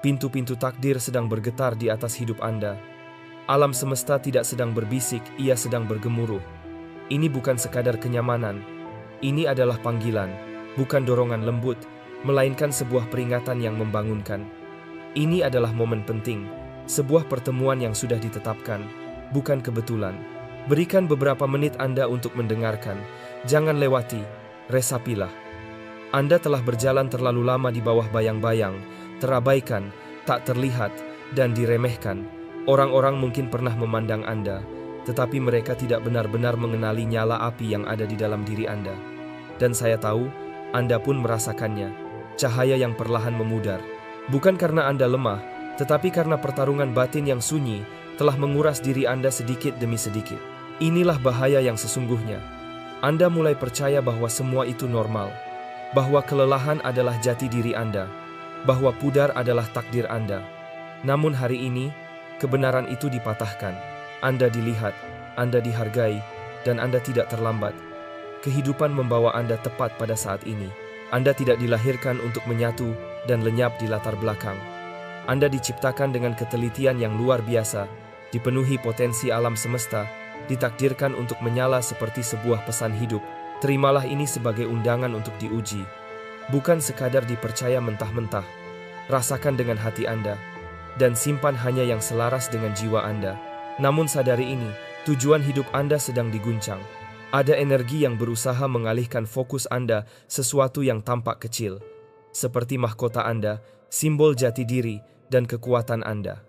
Pintu-pintu takdir sedang bergetar di atas hidup Anda. Alam semesta tidak sedang berbisik, ia sedang bergemuruh. Ini bukan sekadar kenyamanan. Ini adalah panggilan, bukan dorongan lembut, melainkan sebuah peringatan yang membangunkan. Ini adalah momen penting, sebuah pertemuan yang sudah ditetapkan, bukan kebetulan. Berikan beberapa menit Anda untuk mendengarkan. Jangan lewati, resapilah. Anda telah berjalan terlalu lama di bawah bayang-bayang, terabaikan, tak terlihat, dan diremehkan. Orang-orang mungkin pernah memandang Anda, tetapi mereka tidak benar-benar mengenali nyala api yang ada di dalam diri Anda. Dan saya tahu, Anda pun merasakannya, cahaya yang perlahan memudar. Bukan karena Anda lemah, tetapi karena pertarungan batin yang sunyi telah menguras diri Anda sedikit demi sedikit. Inilah bahaya yang sesungguhnya. Anda mulai percaya bahwa semua itu normal, bahwa kelelahan adalah jati diri Anda, bahwa pudar adalah takdir Anda. Namun hari ini, kebenaran itu dipatahkan. Anda dilihat, Anda dihargai, dan Anda tidak terlambat. Kehidupan membawa Anda tepat pada saat ini. Anda tidak dilahirkan untuk menyatu dan lenyap di latar belakang. Anda diciptakan dengan ketelitian yang luar biasa, dipenuhi potensi alam semesta, ditakdirkan untuk menyala seperti sebuah pesan hidup. Terimalah ini sebagai undangan untuk diuji, bukan sekadar dipercaya mentah-mentah. Rasakan dengan hati Anda, dan simpan hanya yang selaras dengan jiwa Anda. Namun sadari ini, tujuan hidup Anda sedang diguncang. Ada energi yang berusaha mengalihkan fokus Anda sesuatu yang tampak kecil, seperti mahkota Anda, simbol jati diri, dan kekuatan Anda.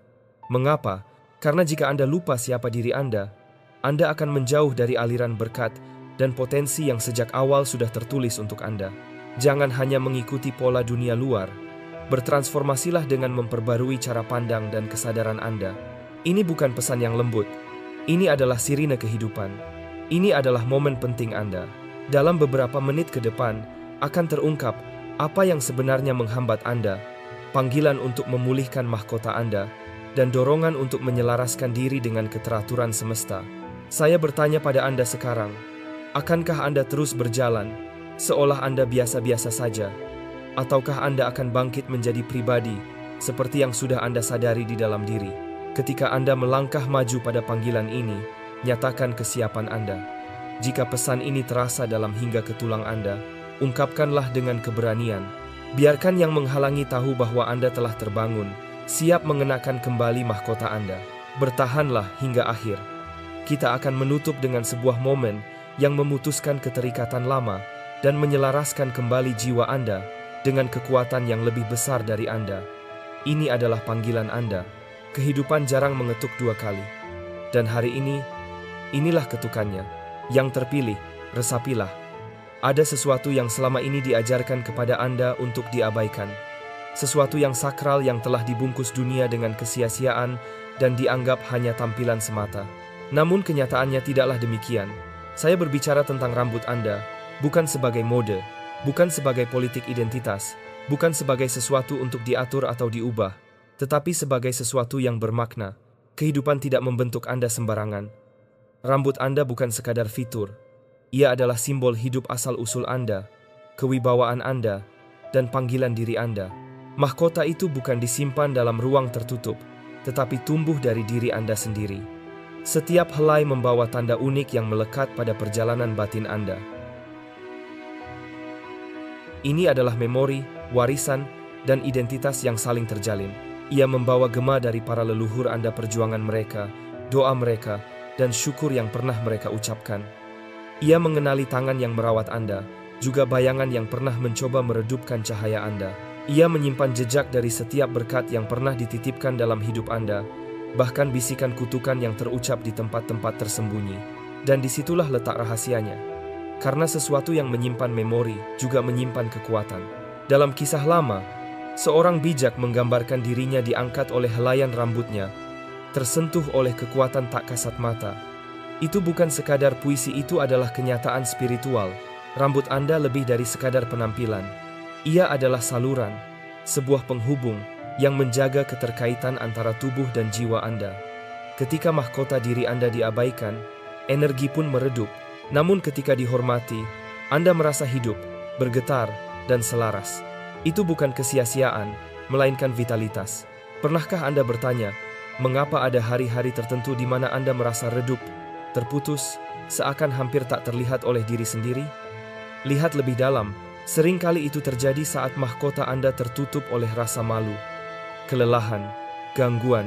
Mengapa? Karena jika Anda lupa siapa diri Anda akan menjauh dari aliran berkat dan potensi yang sejak awal sudah tertulis untuk Anda. Jangan hanya mengikuti pola dunia luar, bertransformasilah dengan memperbarui cara pandang dan kesadaran Anda. Ini bukan pesan yang lembut, ini adalah sirine kehidupan. Ini adalah momen penting Anda. Dalam beberapa menit ke depan, akan terungkap apa yang sebenarnya menghambat Anda, panggilan untuk memulihkan mahkota Anda, dan dorongan untuk menyelaraskan diri dengan keteraturan semesta. Saya bertanya pada Anda sekarang, akankah Anda terus berjalan, seolah Anda biasa-biasa saja? Ataukah Anda akan bangkit menjadi pribadi, seperti yang sudah Anda sadari di dalam diri? Ketika Anda melangkah maju pada panggilan ini, nyatakan kesiapan Anda. Jika pesan ini terasa dalam hingga ke tulang Anda, ungkapkanlah dengan keberanian. Biarkan yang menghalangi tahu bahwa Anda telah terbangun, siap mengenakan kembali mahkota Anda. Bertahanlah hingga akhir. Kita akan menutup dengan sebuah momen yang memutuskan keterikatan lama dan menyelaraskan kembali jiwa Anda dengan kekuatan yang lebih besar dari Anda. Ini adalah panggilan Anda. Kehidupan jarang mengetuk dua kali. Dan hari ini, inilah ketukannya. Yang terpilih, resapilah. Ada sesuatu yang selama ini diajarkan kepada Anda untuk diabaikan. Sesuatu yang sakral yang telah dibungkus dunia dengan kesia-siaan dan dianggap hanya tampilan semata. Namun kenyataannya tidaklah demikian. Saya berbicara tentang rambut Anda, bukan sebagai mode, bukan sebagai politik identitas, bukan sebagai sesuatu untuk diatur atau diubah, tetapi sebagai sesuatu yang bermakna. Kehidupan tidak membentuk Anda sembarangan. Rambut Anda bukan sekadar fitur. Ia adalah simbol hidup asal-usul Anda, kewibawaan Anda, dan panggilan diri Anda. Mahkota itu bukan disimpan dalam ruang tertutup, tetapi tumbuh dari diri Anda sendiri. Setiap helai membawa tanda unik yang melekat pada perjalanan batin Anda. Ini adalah memori, warisan, dan identitas yang saling terjalin. Ia membawa gema dari para leluhur Anda, perjuangan mereka, doa mereka, dan syukur yang pernah mereka ucapkan. Ia mengenali tangan yang merawat Anda, juga bayangan yang pernah mencoba meredupkan cahaya Anda. Ia menyimpan jejak dari setiap berkat yang pernah dititipkan dalam hidup Anda, bahkan bisikan kutukan yang terucap di tempat-tempat tersembunyi. Dan disitulah letak rahasianya. Karena sesuatu yang menyimpan memori juga menyimpan kekuatan. Dalam kisah lama, seorang bijak menggambarkan dirinya diangkat oleh helaian rambutnya, tersentuh oleh kekuatan tak kasat mata. Itu bukan sekadar puisi, itu adalah kenyataan spiritual. Rambut Anda lebih dari sekadar penampilan. Ia adalah saluran, sebuah penghubung yang menjaga keterkaitan antara tubuh dan jiwa Anda. Ketika mahkota diri Anda diabaikan, energi pun meredup. Namun ketika dihormati, Anda merasa hidup, bergetar, dan selaras. Itu bukan kesia-siaan, melainkan vitalitas. Pernahkah Anda bertanya, mengapa ada hari-hari tertentu di mana Anda merasa redup, terputus, seakan hampir tak terlihat oleh diri sendiri? Lihat lebih dalam, seringkali itu terjadi saat mahkota Anda tertutup oleh rasa malu, kelelahan, gangguan,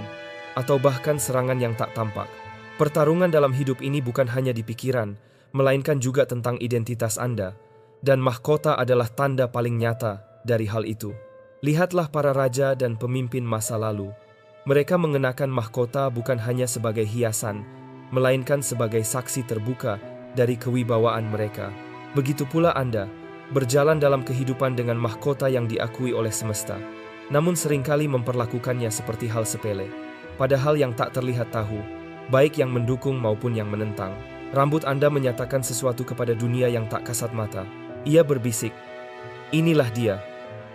atau bahkan serangan yang tak tampak. Pertarungan dalam hidup ini bukan hanya di pikiran, melainkan juga tentang identitas Anda, dan mahkota adalah tanda paling nyata dari hal itu. Lihatlah para raja dan pemimpin masa lalu. Mereka mengenakan mahkota bukan hanya sebagai hiasan, melainkan sebagai saksi terbuka dari kewibawaan mereka. Begitu pula Anda, berjalan dalam kehidupan dengan mahkota yang diakui oleh semesta, namun seringkali memperlakukannya seperti hal sepele. Padahal yang tak terlihat tahu, baik yang mendukung maupun yang menentang. Rambut Anda menyatakan sesuatu kepada dunia yang tak kasat mata. Ia berbisik, inilah dia,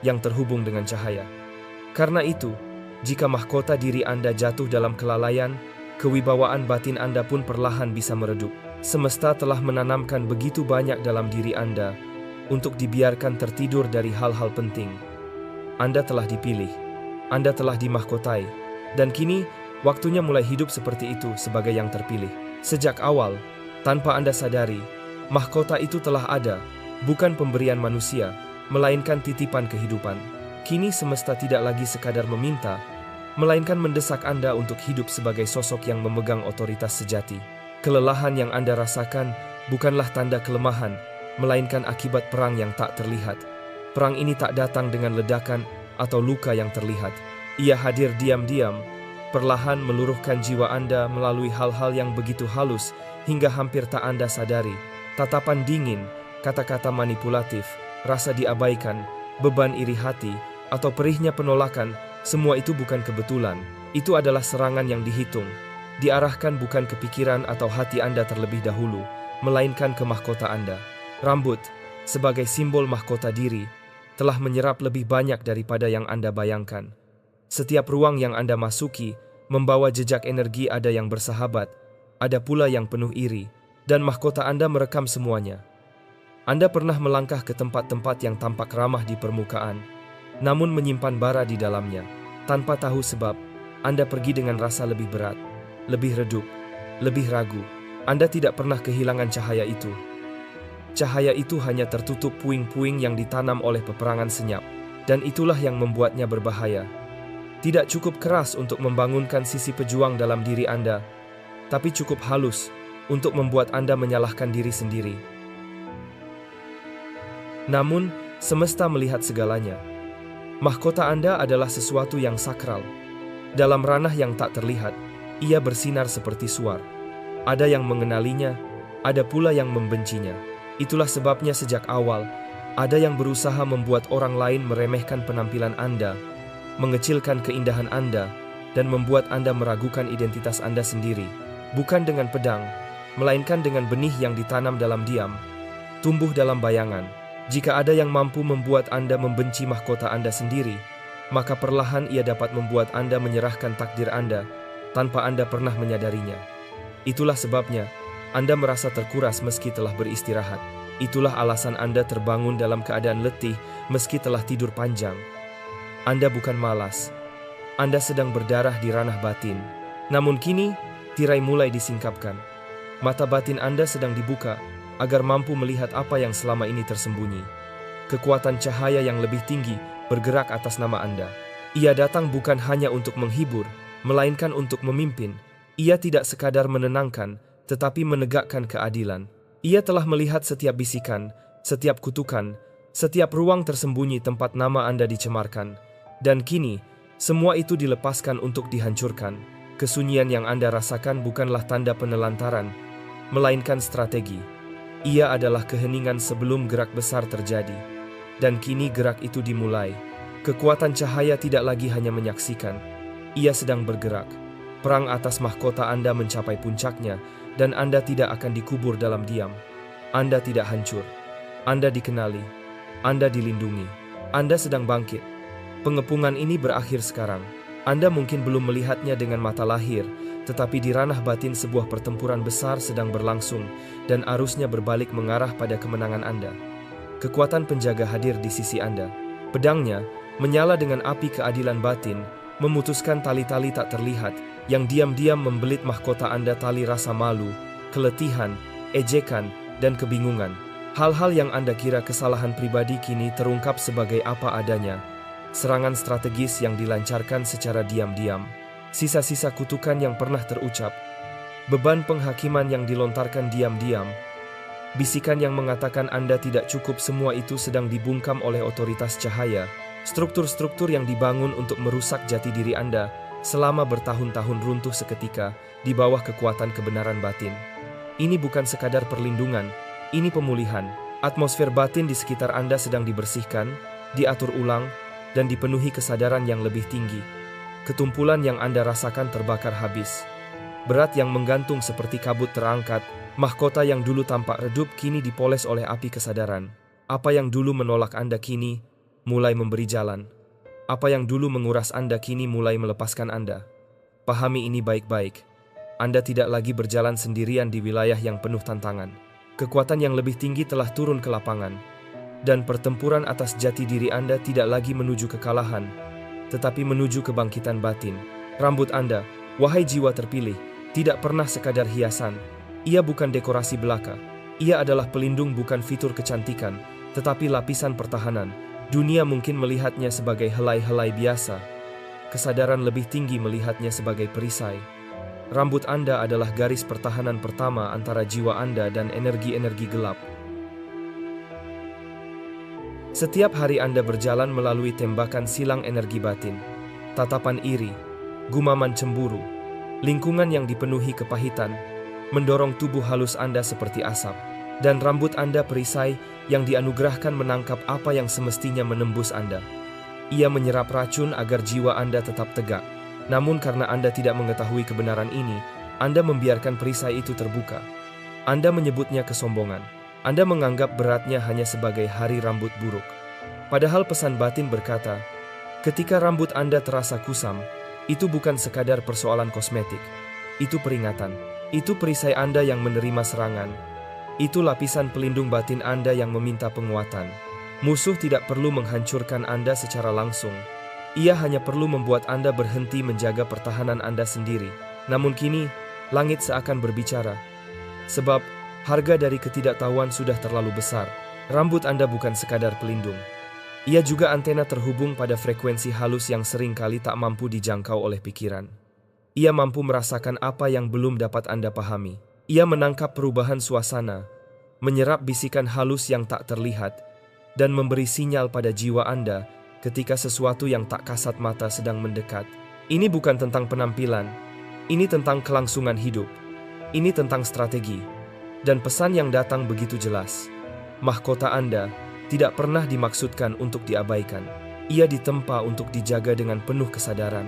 yang terhubung dengan cahaya. Karena itu, jika mahkota diri Anda jatuh dalam kelalaian, kewibawaan batin Anda pun perlahan bisa meredup. Semesta telah menanamkan begitu banyak dalam diri Anda untuk dibiarkan tertidur dari hal-hal penting. Anda telah dipilih, Anda telah dimahkotai, dan kini waktunya mulai hidup seperti itu sebagai yang terpilih. Sejak awal, tanpa Anda sadari, mahkota itu telah ada, bukan pemberian manusia, melainkan titipan kehidupan. Kini semesta tidak lagi sekadar meminta, melainkan mendesak Anda untuk hidup sebagai sosok yang memegang otoritas sejati. Kelelahan yang Anda rasakan bukanlah tanda kelemahan, melainkan akibat perang yang tak terlihat. Perang ini tak datang dengan ledakan atau luka yang terlihat. Ia hadir diam-diam, perlahan meluruhkan jiwa Anda melalui hal-hal yang begitu halus hingga hampir tak Anda sadari. Tatapan dingin, kata-kata manipulatif, rasa diabaikan, beban iri hati, atau perihnya penolakan, semua itu bukan kebetulan. Itu adalah serangan yang dihitung, diarahkan bukan ke pikiran atau hati Anda terlebih dahulu, melainkan ke mahkota Anda. Rambut, sebagai simbol mahkota diri, telah menyerap lebih banyak daripada yang Anda bayangkan. Setiap ruang yang Anda masuki membawa jejak energi. Ada yang bersahabat, ada pula yang penuh iri, dan mahkota Anda merekam semuanya. Anda pernah melangkah ke tempat-tempat yang tampak ramah di permukaan, namun menyimpan bara di dalamnya. Tanpa tahu sebab, Anda pergi dengan rasa lebih berat, lebih redup, lebih ragu. Anda tidak pernah kehilangan cahaya itu. Cahaya itu hanya tertutup puing-puing yang ditanam oleh peperangan senyap, dan itulah yang membuatnya berbahaya. Tidak cukup keras untuk membangunkan sisi pejuang dalam diri Anda, tapi cukup halus untuk membuat Anda menyalahkan diri sendiri. Namun, semesta melihat segalanya. Mahkota Anda adalah sesuatu yang sakral. Dalam ranah yang tak terlihat, ia bersinar seperti suar. Ada yang mengenalinya, ada pula yang membencinya. Itulah sebabnya sejak awal, ada yang berusaha membuat orang lain meremehkan penampilan Anda, mengecilkan keindahan Anda, dan membuat Anda meragukan identitas Anda sendiri. Bukan dengan pedang, melainkan dengan benih yang ditanam dalam diam, tumbuh dalam bayangan. Jika ada yang mampu membuat Anda membenci mahkota Anda sendiri, maka perlahan ia dapat membuat Anda menyerahkan takdir Anda tanpa Anda pernah menyadarinya. Itulah sebabnya Anda merasa terkuras meski telah beristirahat. Itulah alasan Anda terbangun dalam keadaan letih meski telah tidur panjang. Anda bukan malas. Anda sedang berdarah di ranah batin. Namun kini, tirai mulai disingkapkan. Mata batin Anda sedang dibuka agar mampu melihat apa yang selama ini tersembunyi. Kekuatan cahaya yang lebih tinggi bergerak atas nama Anda. Ia datang bukan hanya untuk menghibur, melainkan untuk memimpin. Ia tidak sekadar menenangkan, tetapi menegakkan keadilan. Ia telah melihat setiap bisikan, setiap kutukan, setiap ruang tersembunyi tempat nama Anda dicemarkan. Dan kini, semua itu dilepaskan untuk dihancurkan. Kesunyian yang Anda rasakan bukanlah tanda penelantaran, melainkan strategi. Ia adalah keheningan sebelum gerak besar terjadi. Dan kini gerak itu dimulai. Kekuatan cahaya tidak lagi hanya menyaksikan. Ia sedang bergerak. Perang atas mahkota Anda mencapai puncaknya, dan Anda tidak akan dikubur dalam diam. Anda tidak hancur. Anda dikenali. Anda dilindungi. Anda sedang bangkit. Pengepungan ini berakhir sekarang. Anda mungkin belum melihatnya dengan mata lahir, tetapi di ranah batin sebuah pertempuran besar sedang berlangsung, dan arusnya berbalik mengarah pada kemenangan Anda. Kekuatan penjaga hadir di sisi Anda. Pedangnya, menyala dengan api keadilan batin, memutuskan tali-tali tak terlihat, yang diam-diam membelit mahkota Anda, tali rasa malu, keletihan, ejekan, dan kebingungan. Hal-hal yang Anda kira kesalahan pribadi kini terungkap sebagai apa adanya. Serangan strategis yang dilancarkan secara diam-diam. Sisa-sisa kutukan yang pernah terucap. Beban penghakiman yang dilontarkan diam-diam. Bisikan yang mengatakan Anda tidak cukup, semua itu sedang dibungkam oleh otoritas cahaya. Struktur-struktur yang dibangun untuk merusak jati diri Anda selama bertahun-tahun runtuh seketika di bawah kekuatan kebenaran batin. Ini bukan sekadar perlindungan, ini pemulihan. Atmosfer batin di sekitar Anda sedang dibersihkan, diatur ulang, dan dipenuhi kesadaran yang lebih tinggi. Ketumpulan yang Anda rasakan terbakar habis. Berat yang menggantung seperti kabut terangkat, mahkota yang dulu tampak redup kini dipoles oleh api kesadaran. Apa yang dulu menolak Anda kini mulai memberi jalan. Apa yang dulu menguras Anda kini mulai melepaskan Anda. Pahami ini baik-baik. Anda tidak lagi berjalan sendirian di wilayah yang penuh tantangan. Kekuatan yang lebih tinggi telah turun ke lapangan. Dan pertempuran atas jati diri Anda tidak lagi menuju kekalahan, tetapi menuju kebangkitan batin. Rambut Anda, wahai jiwa terpilih, tidak pernah sekadar hiasan. Ia bukan dekorasi belaka. Ia adalah pelindung, bukan fitur kecantikan, tetapi lapisan pertahanan. Dunia mungkin melihatnya sebagai helai-helai biasa. Kesadaran lebih tinggi melihatnya sebagai perisai. Rambut Anda adalah garis pertahanan pertama antara jiwa Anda dan energi-energi gelap. Setiap hari Anda berjalan melalui tembakan silang energi batin, tatapan iri, gumaman cemburu, lingkungan yang dipenuhi kepahitan, mendorong tubuh halus Anda seperti asap, dan rambut Anda perisai yang dianugerahkan menangkap apa yang semestinya menembus Anda. Ia menyerap racun agar jiwa Anda tetap tegak. Namun karena Anda tidak mengetahui kebenaran ini, Anda membiarkan perisai itu terbuka. Anda menyebutnya kesombongan. Anda menganggap beratnya hanya sebagai hari rambut buruk. Padahal pesan batin berkata, ketika rambut Anda terasa kusam, itu bukan sekadar persoalan kosmetik. Itu peringatan. Itu perisai Anda yang menerima serangan. Itu lapisan pelindung batin Anda yang meminta penguatan. Musuh tidak perlu menghancurkan Anda secara langsung. Ia hanya perlu membuat Anda berhenti menjaga pertahanan Anda sendiri. Namun kini, langit seakan berbicara. Sebab, harga dari ketidaktahuan sudah terlalu besar. Rambut Anda bukan sekadar pelindung. Ia juga antena terhubung pada frekuensi halus yang sering kali tak mampu dijangkau oleh pikiran. Ia mampu merasakan apa yang belum dapat Anda pahami. Ia menangkap perubahan suasana, menyerap bisikan halus yang tak terlihat, dan memberi sinyal pada jiwa Anda ketika sesuatu yang tak kasat mata sedang mendekat. Ini bukan tentang penampilan, ini tentang kelangsungan hidup, ini tentang strategi. Dan pesan yang datang begitu jelas. Mahkota Anda tidak pernah dimaksudkan untuk diabaikan. Ia ditempa untuk dijaga dengan penuh kesadaran.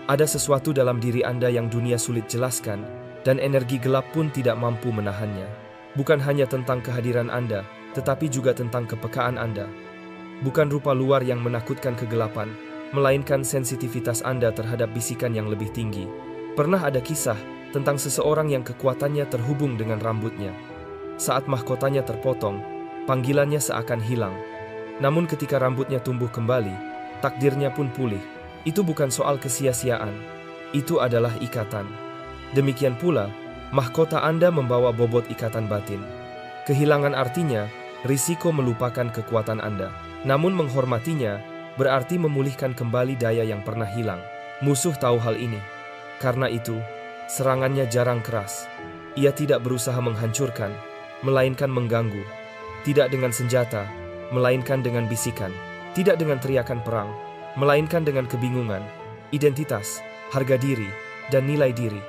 Ada sesuatu dalam diri Anda yang dunia sulit jelaskan, dan energi gelap pun tidak mampu menahannya. Bukan hanya tentang kehadiran Anda, tetapi juga tentang kepekaan Anda. Bukan rupa luar yang menakutkan kegelapan, melainkan sensitivitas Anda terhadap bisikan yang lebih tinggi. Pernah ada kisah tentang seseorang yang kekuatannya terhubung dengan rambutnya. Saat mahkotanya terpotong, panggilannya seakan hilang. Namun ketika rambutnya tumbuh kembali, takdirnya pun pulih. Itu bukan soal kesia-siaan, itu adalah ikatan. Demikian pula, mahkota Anda membawa bobot ikatan batin. Kehilangan artinya, risiko melupakan kekuatan Anda. Namun menghormatinya, berarti memulihkan kembali daya yang pernah hilang. Musuh tahu hal ini. Karena itu, serangannya jarang keras. Ia tidak berusaha menghancurkan, melainkan mengganggu. Tidak dengan senjata, melainkan dengan bisikan. Tidak dengan teriakan perang, melainkan dengan kebingungan, identitas, harga diri, dan nilai diri.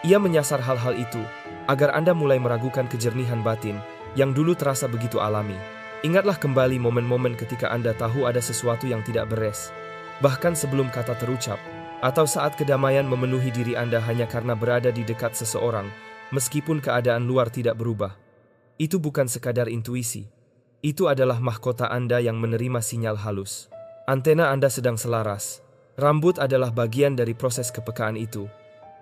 Ia menyasar hal-hal itu, agar Anda mulai meragukan kejernihan batin yang dulu terasa begitu alami. Ingatlah kembali momen-momen ketika Anda tahu ada sesuatu yang tidak beres. Bahkan sebelum kata terucap, atau saat kedamaian memenuhi diri Anda hanya karena berada di dekat seseorang, meskipun keadaan luar tidak berubah. Itu bukan sekadar intuisi. Itu adalah mahkota Anda yang menerima sinyal halus. Antena Anda sedang selaras. Rambut adalah bagian dari proses kepekaan itu.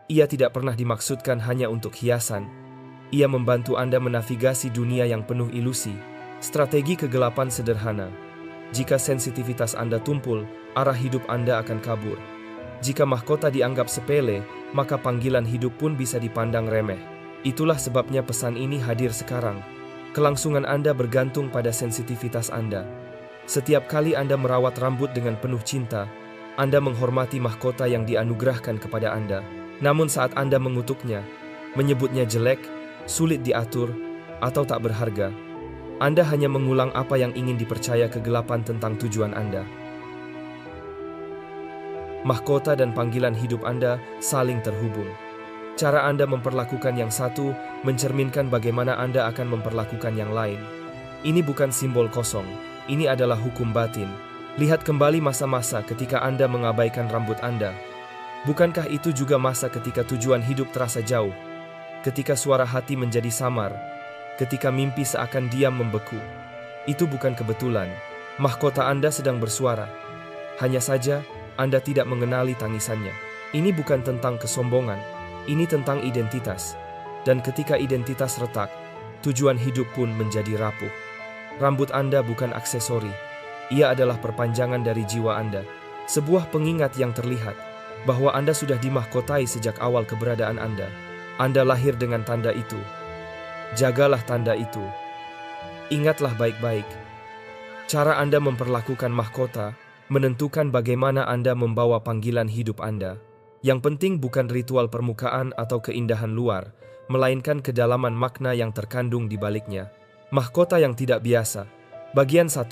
Ia tidak pernah dimaksudkan hanya untuk hiasan. Ia membantu Anda menavigasi dunia yang penuh ilusi. Strategi kegelapan sederhana. Jika sensitivitas Anda tumpul, arah hidup Anda akan kabur. Jika mahkota dianggap sepele, maka panggilan hidup pun bisa dipandang remeh. Itulah sebabnya pesan ini hadir sekarang. Kelangsungan Anda bergantung pada sensitivitas Anda. Setiap kali Anda merawat rambut dengan penuh cinta, Anda menghormati mahkota yang dianugerahkan kepada Anda. Namun saat Anda mengutuknya, menyebutnya jelek, sulit diatur, atau tak berharga, Anda hanya mengulang apa yang ingin dipercaya kegelapan tentang tujuan Anda. Mahkota dan panggilan hidup Anda saling terhubung. Cara Anda memperlakukan yang satu mencerminkan bagaimana Anda akan memperlakukan yang lain. Ini bukan simbol kosong, ini adalah hukum batin. Lihat kembali masa-masa ketika Anda mengabaikan rambut Anda. Bukankah itu juga masa ketika tujuan hidup terasa jauh? Ketika suara hati menjadi samar, ketika mimpi seakan diam membeku. Itu bukan kebetulan. Mahkota Anda sedang bersuara. Hanya saja, Anda tidak mengenali tangisannya. Ini bukan tentang kesombongan, ini tentang identitas. Dan ketika identitas retak, tujuan hidup pun menjadi rapuh. Rambut Anda bukan aksesori. Ia adalah perpanjangan dari jiwa Anda. Sebuah pengingat yang terlihat bahwa Anda sudah dimahkotai sejak awal keberadaan Anda. Anda lahir dengan tanda itu. Jagalah tanda itu. Ingatlah baik-baik. Cara Anda memperlakukan mahkota menentukan bagaimana Anda membawa panggilan hidup Anda. Yang penting bukan ritual permukaan atau keindahan luar, melainkan kedalaman makna yang terkandung di baliknya. Mahkota yang tidak biasa. Bagian 1.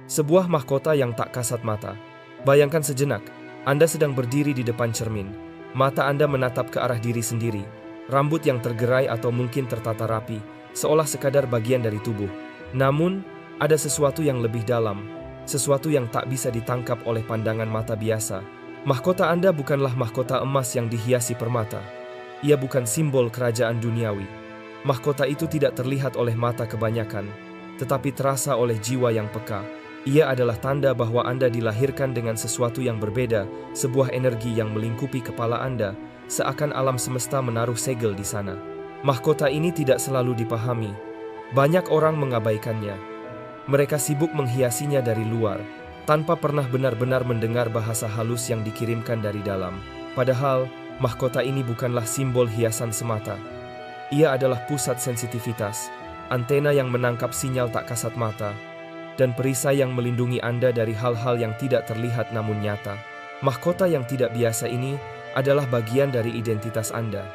Sebuah mahkota yang tak kasat mata. Bayangkan sejenak, Anda sedang berdiri di depan cermin. Mata Anda menatap ke arah diri sendiri. Rambut yang tergerai atau mungkin tertata rapi, seolah sekadar bagian dari tubuh. Namun, ada sesuatu yang lebih dalam, sesuatu yang tak bisa ditangkap oleh pandangan mata biasa. Mahkota Anda bukanlah mahkota emas yang dihiasi permata. Ia bukan simbol kerajaan duniawi. Mahkota itu tidak terlihat oleh mata kebanyakan, tetapi terasa oleh jiwa yang peka. Ia adalah tanda bahwa Anda dilahirkan dengan sesuatu yang berbeda, sebuah energi yang melingkupi kepala Anda, seakan alam semesta menaruh segel di sana. Mahkota ini tidak selalu dipahami. Banyak orang mengabaikannya. Mereka sibuk menghiasinya dari luar, tanpa pernah benar-benar mendengar bahasa halus yang dikirimkan dari dalam. Padahal, mahkota ini bukanlah simbol hiasan semata. Ia adalah pusat sensitivitas, antena yang menangkap sinyal tak kasat mata, dan perisai yang melindungi Anda dari hal-hal yang tidak terlihat namun nyata. Mahkota yang tidak biasa ini adalah bagian dari identitas Anda.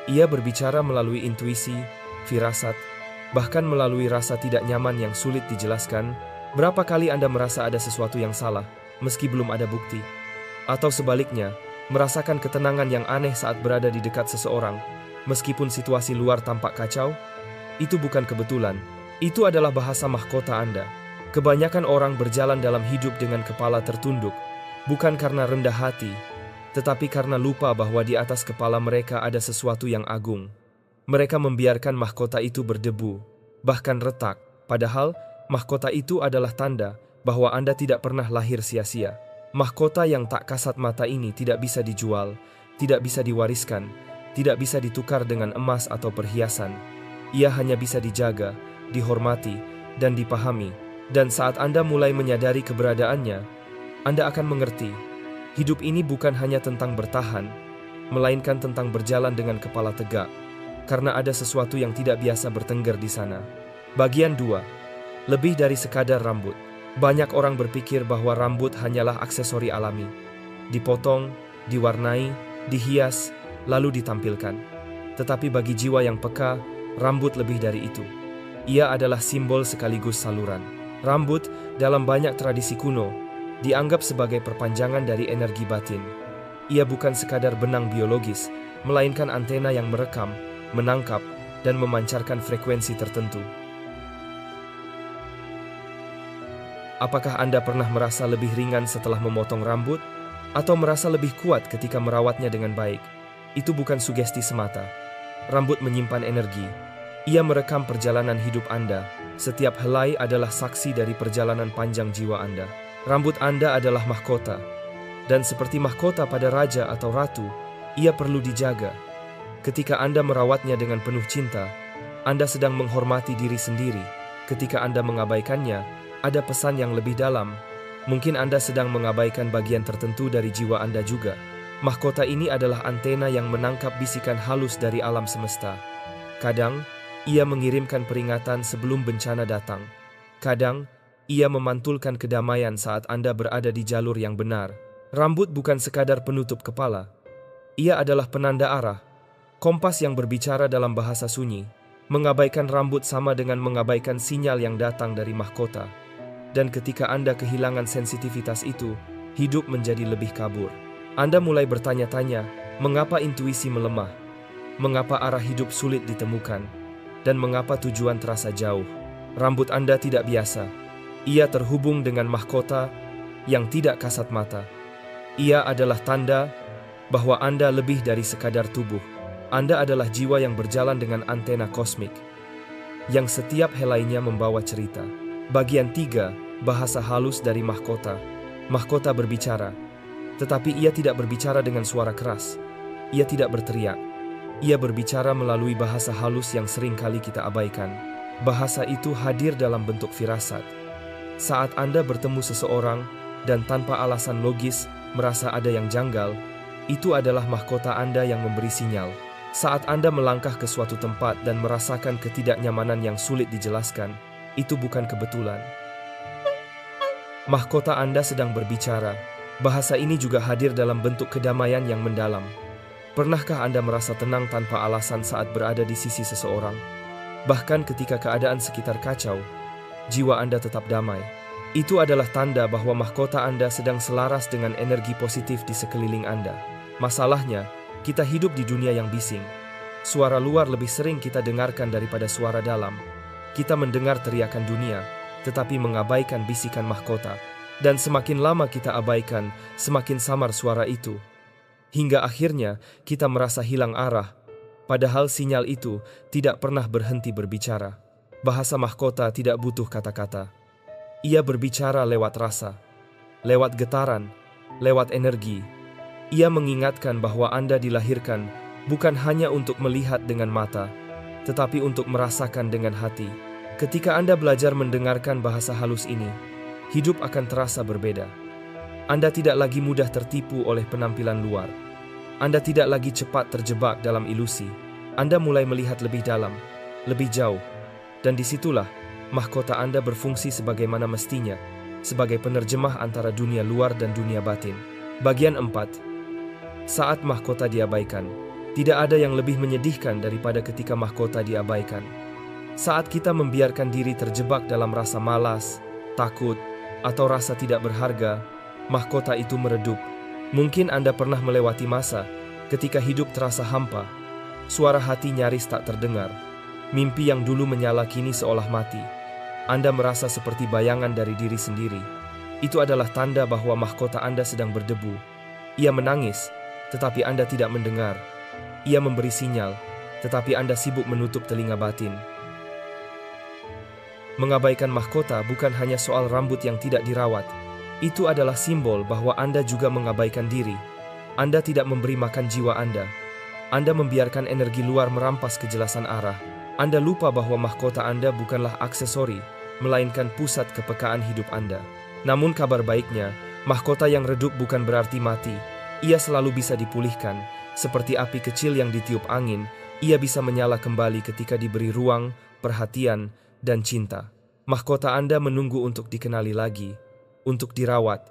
Ia berbicara melalui intuisi, firasat, bahkan melalui rasa tidak nyaman yang sulit dijelaskan. Berapa kali Anda merasa ada sesuatu yang salah, meski belum ada bukti? Atau sebaliknya, merasakan ketenangan yang aneh saat berada di dekat seseorang, meskipun situasi luar tampak kacau? Itu bukan kebetulan, itu adalah bahasa mahkota Anda. Kebanyakan orang berjalan dalam hidup dengan kepala tertunduk, bukan karena rendah hati, tetapi karena lupa bahwa di atas kepala mereka ada sesuatu yang agung. Mereka membiarkan mahkota itu berdebu, bahkan retak, padahal mahkota itu adalah tanda bahwa Anda tidak pernah lahir sia-sia. Mahkota yang tak kasat mata ini tidak bisa dijual, tidak bisa diwariskan, tidak bisa ditukar dengan emas atau perhiasan. Ia hanya bisa dijaga, dihormati, dan dipahami. Dan saat Anda mulai menyadari keberadaannya, Anda akan mengerti, hidup ini bukan hanya tentang bertahan, melainkan tentang berjalan dengan kepala tegak, karena ada sesuatu yang tidak biasa bertengger di sana. Bagian 2. Lebih dari sekadar rambut. Banyak orang berpikir bahwa rambut hanyalah aksesori alami. Dipotong, diwarnai, dihias, lalu ditampilkan. Tetapi bagi jiwa yang peka, rambut lebih dari itu. Ia adalah simbol sekaligus saluran. Rambut, dalam banyak tradisi kuno, dianggap sebagai perpanjangan dari energi batin. Ia bukan sekadar benang biologis, melainkan antena yang merekam, menangkap, dan memancarkan frekuensi tertentu. Apakah Anda pernah merasa lebih ringan setelah memotong rambut? Atau merasa lebih kuat ketika merawatnya dengan baik? Itu bukan sugesti semata. Rambut menyimpan energi. Ia merekam perjalanan hidup Anda. Setiap helai adalah saksi dari perjalanan panjang jiwa Anda. Rambut Anda adalah mahkota. Dan seperti mahkota pada raja atau ratu, ia perlu dijaga. Ketika Anda merawatnya dengan penuh cinta, Anda sedang menghormati diri sendiri. Ketika Anda mengabaikannya, Ada pesan yang lebih dalam. Mungkin Anda sedang mengabaikan bagian tertentu dari jiwa Anda juga. Mahkota ini adalah antena yang menangkap bisikan halus dari alam semesta. Kadang, ia mengirimkan peringatan sebelum bencana datang. Kadang, ia memantulkan kedamaian saat Anda berada di jalur yang benar. Rambut bukan sekadar penutup kepala. Ia adalah penanda arah. Kompas yang berbicara dalam bahasa sunyi. Mengabaikan rambut sama dengan mengabaikan sinyal yang datang dari mahkota. Dan ketika Anda kehilangan sensitivitas itu, hidup menjadi lebih kabur. Anda mulai bertanya-tanya, mengapa intuisi melemah? Mengapa arah hidup sulit ditemukan? Dan mengapa tujuan terasa jauh? Rambut Anda tidak biasa. Ia terhubung dengan mahkota yang tidak kasat mata. Ia adalah tanda bahwa Anda lebih dari sekadar tubuh. Anda adalah jiwa yang berjalan dengan antena kosmik, yang setiap helainya membawa cerita. Bagian 3, bahasa halus dari mahkota. Mahkota berbicara, tetapi ia tidak berbicara dengan suara keras. Ia tidak berteriak. Ia berbicara melalui bahasa halus yang sering kali kita abaikan. Bahasa itu hadir dalam bentuk firasat. Saat Anda bertemu seseorang dan tanpa alasan logis merasa ada yang janggal, itu adalah mahkota Anda yang memberi sinyal. Saat Anda melangkah ke suatu tempat dan merasakan ketidaknyamanan yang sulit dijelaskan, itu bukan kebetulan. Mahkota Anda sedang berbicara. Bahasa ini juga hadir dalam bentuk kedamaian yang mendalam. Pernahkah Anda merasa tenang tanpa alasan saat berada di sisi seseorang? Bahkan ketika keadaan sekitar kacau, jiwa Anda tetap damai. Itu adalah tanda bahwa mahkota Anda sedang selaras dengan energi positif di sekeliling Anda. Masalahnya, kita hidup di dunia yang bising. Suara luar lebih sering kita dengarkan daripada suara dalam. Kita mendengar teriakan dunia, tetapi mengabaikan bisikan mahkota. Dan semakin lama kita abaikan, semakin samar suara itu. Hingga akhirnya kita merasa hilang arah, padahal sinyal itu tidak pernah berhenti berbicara. Bahasa mahkota tidak butuh kata-kata. Ia berbicara lewat rasa, lewat getaran, lewat energi. Ia mengingatkan bahwa Anda dilahirkan bukan hanya untuk melihat dengan mata, tetapi untuk merasakan dengan hati. Ketika Anda belajar mendengarkan bahasa halus ini, hidup akan terasa berbeda. Anda tidak lagi mudah tertipu oleh penampilan luar. Anda tidak lagi cepat terjebak dalam ilusi. Anda mulai melihat lebih dalam, lebih jauh. Dan disitulah mahkota Anda berfungsi sebagaimana mestinya, sebagai penerjemah antara dunia luar dan dunia batin. Bagian 4. Saat mahkota diabaikan, tidak ada yang lebih menyedihkan daripada ketika mahkota diabaikan. Saat kita membiarkan diri terjebak dalam rasa malas, takut, atau rasa tidak berharga, mahkota itu meredup. Mungkin Anda pernah melewati masa ketika hidup terasa hampa, suara hati nyaris tak terdengar, mimpi yang dulu menyala kini seolah mati. Anda merasa seperti bayangan dari diri sendiri. Itu adalah tanda bahwa mahkota Anda sedang berdebu. Ia menangis, tetapi Anda tidak mendengar. Ia memberi sinyal, tetapi Anda sibuk menutup telinga batin. Mengabaikan mahkota bukan hanya soal rambut yang tidak dirawat. Itu adalah simbol bahwa Anda juga mengabaikan diri. Anda tidak memberi makan jiwa Anda. Anda membiarkan energi luar merampas kejelasan arah. Anda lupa bahwa mahkota Anda bukanlah aksesori, melainkan pusat kepekaan hidup Anda. Namun kabar baiknya, mahkota yang redup bukan berarti mati. Ia selalu bisa dipulihkan. Seperti api kecil yang ditiup angin, ia bisa menyala kembali ketika diberi ruang, perhatian, dan cinta. Mahkota Anda menunggu untuk dikenali lagi, untuk dirawat,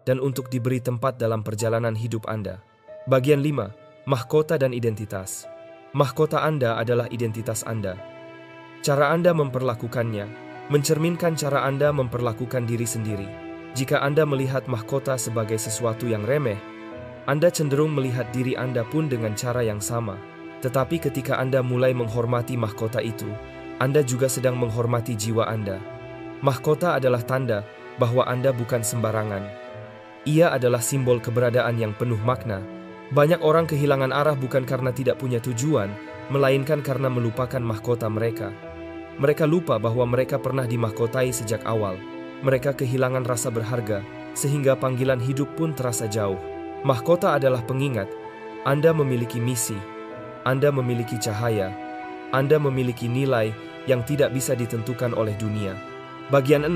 dan untuk diberi tempat dalam perjalanan hidup Anda. Bagian 5. Mahkota dan identitas. Mahkota Anda adalah identitas Anda. Cara Anda memperlakukannya mencerminkan cara Anda memperlakukan diri sendiri. Jika Anda melihat mahkota sebagai sesuatu yang remeh, Anda cenderung melihat diri Anda pun dengan cara yang sama. Tetapi ketika Anda mulai menghormati mahkota itu, Anda juga sedang menghormati jiwa Anda. Mahkota adalah tanda bahwa Anda bukan sembarangan. Ia adalah simbol keberadaan yang penuh makna. Banyak orang kehilangan arah bukan karena tidak punya tujuan, melainkan karena melupakan mahkota mereka. Mereka lupa bahwa mereka pernah dimahkotai sejak awal. Mereka kehilangan rasa berharga, sehingga panggilan hidup pun terasa jauh. Mahkota adalah pengingat. Anda memiliki misi. Anda memiliki cahaya. Anda memiliki nilai yang tidak bisa ditentukan oleh dunia. Bagian 6.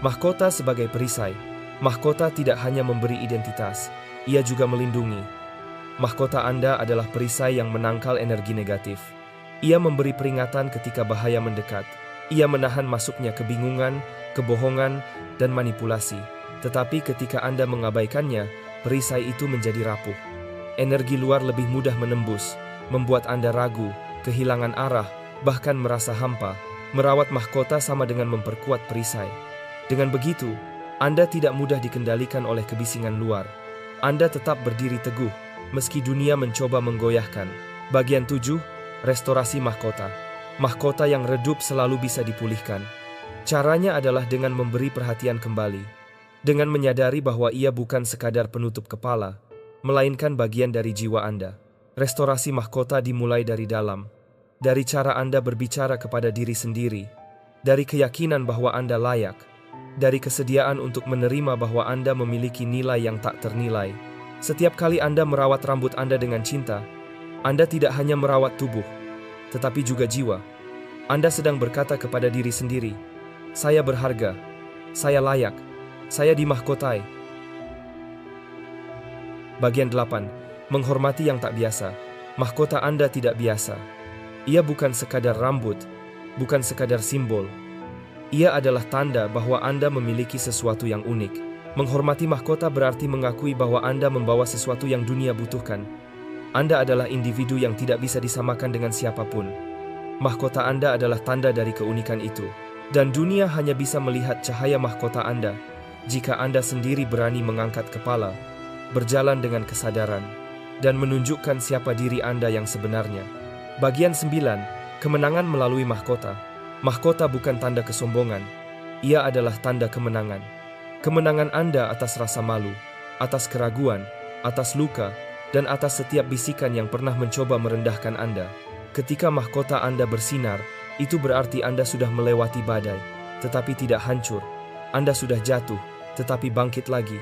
Mahkota sebagai perisai. Mahkota tidak hanya memberi identitas, ia juga melindungi. Mahkota Anda adalah perisai yang menangkal energi negatif. Ia memberi peringatan ketika bahaya mendekat. Ia menahan masuknya kebingungan, kebohongan, dan manipulasi. Tetapi ketika Anda mengabaikannya, perisai itu menjadi rapuh. Energi luar lebih mudah menembus, membuat Anda ragu, kehilangan arah, bahkan merasa hampa. Merawat mahkota sama dengan memperkuat perisai. Dengan begitu, Anda tidak mudah dikendalikan oleh kebisingan luar. Anda tetap berdiri teguh, meski dunia mencoba menggoyahkan. Bagian 7, restorasi mahkota. Mahkota yang redup selalu bisa dipulihkan. Caranya adalah dengan memberi perhatian kembali. Dengan menyadari bahwa ia bukan sekadar penutup kepala, melainkan bagian dari jiwa Anda. Restorasi mahkota dimulai dari dalam. Dari cara Anda berbicara kepada diri sendiri. Dari keyakinan bahwa Anda layak. Dari kesediaan untuk menerima bahwa Anda memiliki nilai yang tak ternilai. Setiap kali Anda merawat rambut Anda dengan cinta, Anda tidak hanya merawat tubuh, tetapi juga jiwa. Anda sedang berkata kepada diri sendiri, saya berharga, saya layak, saya dimahkotai. Bagian 8, menghormati yang tak biasa. Mahkota Anda tidak biasa. Ia bukan sekadar rambut, bukan sekadar simbol. Ia adalah tanda bahwa Anda memiliki sesuatu yang unik. Menghormati mahkota berarti mengakui bahwa Anda membawa sesuatu yang dunia butuhkan. Anda adalah individu yang tidak bisa disamakan dengan siapapun. Mahkota Anda adalah tanda dari keunikan itu. Dan dunia hanya bisa melihat cahaya mahkota Anda jika Anda sendiri berani mengangkat kepala, berjalan dengan kesadaran, dan menunjukkan siapa diri Anda yang sebenarnya. Bagian 9, kemenangan melalui mahkota. Mahkota bukan tanda kesombongan, ia adalah tanda kemenangan. Kemenangan Anda atas rasa malu, atas keraguan, atas luka, dan atas setiap bisikan yang pernah mencoba merendahkan Anda. Ketika mahkota Anda bersinar, itu berarti Anda sudah melewati badai, tetapi tidak hancur. Anda sudah jatuh, tetapi bangkit lagi.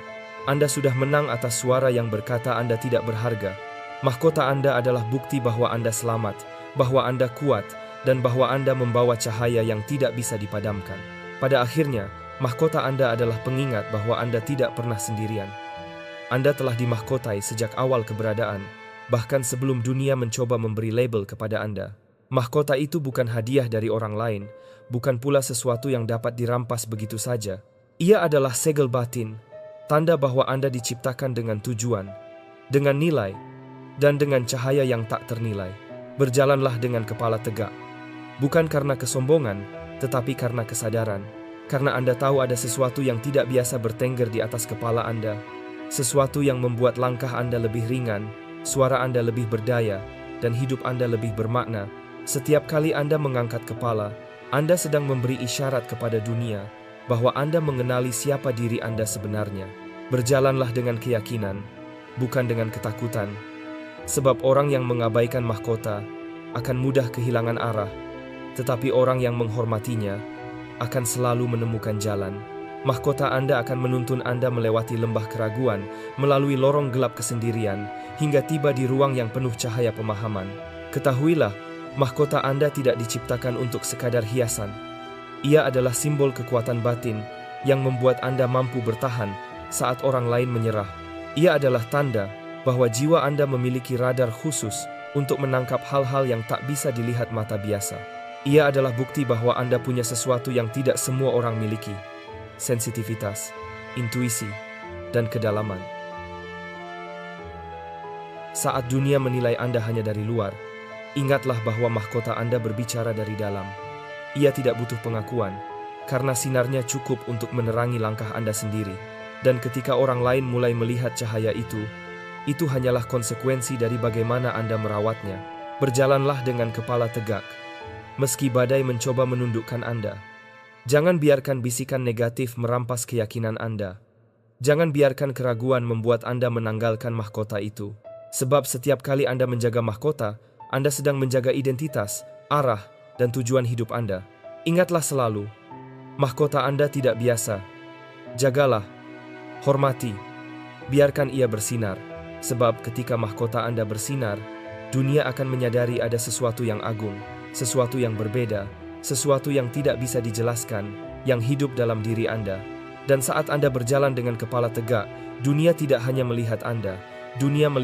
Anda sudah menang atas suara yang berkata Anda tidak berharga. Mahkota Anda adalah bukti bahwa Anda selamat, bahwa Anda kuat, dan bahwa Anda membawa cahaya yang tidak bisa dipadamkan. Pada akhirnya, mahkota Anda adalah pengingat bahwa Anda tidak pernah sendirian. Anda telah dimahkotai sejak awal keberadaan, bahkan sebelum dunia mencoba memberi label kepada Anda. Mahkota itu bukan hadiah dari orang lain, bukan pula sesuatu yang dapat dirampas begitu saja. Ia adalah segel batin, tanda bahwa Anda diciptakan dengan tujuan, dengan nilai, dan dengan cahaya yang tak ternilai. Berjalanlah dengan kepala tegak. Bukan karena kesombongan, tetapi karena kesadaran. Karena Anda tahu ada sesuatu yang tidak biasa bertengger di atas kepala Anda. Sesuatu yang membuat langkah Anda lebih ringan, suara Anda lebih berdaya, dan hidup Anda lebih bermakna. Setiap kali Anda mengangkat kepala, Anda sedang memberi isyarat kepada dunia bahwa Anda mengenali siapa diri Anda sebenarnya. Berjalanlah dengan keyakinan, bukan dengan ketakutan. Sebab orang yang mengabaikan mahkota akan mudah kehilangan arah. Tetapi orang yang menghormatinya akan selalu menemukan jalan. Mahkota Anda akan menuntun Anda melewati lembah keraguan, melalui lorong gelap kesendirian, hingga tiba di ruang yang penuh cahaya pemahaman. Ketahuilah, mahkota Anda tidak diciptakan untuk sekadar hiasan. Ia adalah simbol kekuatan batin yang membuat Anda mampu bertahan saat orang lain menyerah. Ia adalah tanda bahwa jiwa Anda memiliki radar khusus untuk menangkap hal-hal yang tak bisa dilihat mata biasa. Ia adalah bukti bahwa Anda punya sesuatu yang tidak semua orang miliki. Sensitivitas, intuisi, dan kedalaman. Saat dunia menilai Anda hanya dari luar, ingatlah bahwa mahkota Anda berbicara dari dalam. Ia tidak butuh pengakuan, karena sinarnya cukup untuk menerangi langkah Anda sendiri. Dan ketika orang lain mulai melihat cahaya itu hanyalah konsekuensi dari bagaimana Anda merawatnya. Berjalanlah dengan kepala tegak. Meski badai mencoba menundukkan Anda, jangan biarkan bisikan negatif merampas keyakinan Anda. Jangan biarkan keraguan membuat Anda menanggalkan mahkota itu. Sebab setiap kali Anda menjaga mahkota, Anda sedang menjaga identitas, arah, dan tujuan hidup Anda. Ingatlah selalu, mahkota Anda tidak biasa. Jagalah, hormati, biarkan ia bersinar. Sebab ketika mahkota Anda bersinar, dunia akan menyadari ada sesuatu yang agung. Sesuatu yang berbeda, sesuatu yang tidak bisa dijelaskan, yang hidup dalam diri Anda. Dan saat Anda berjalan dengan kepala tegak, dunia tidak hanya melihat Anda, dunia melihat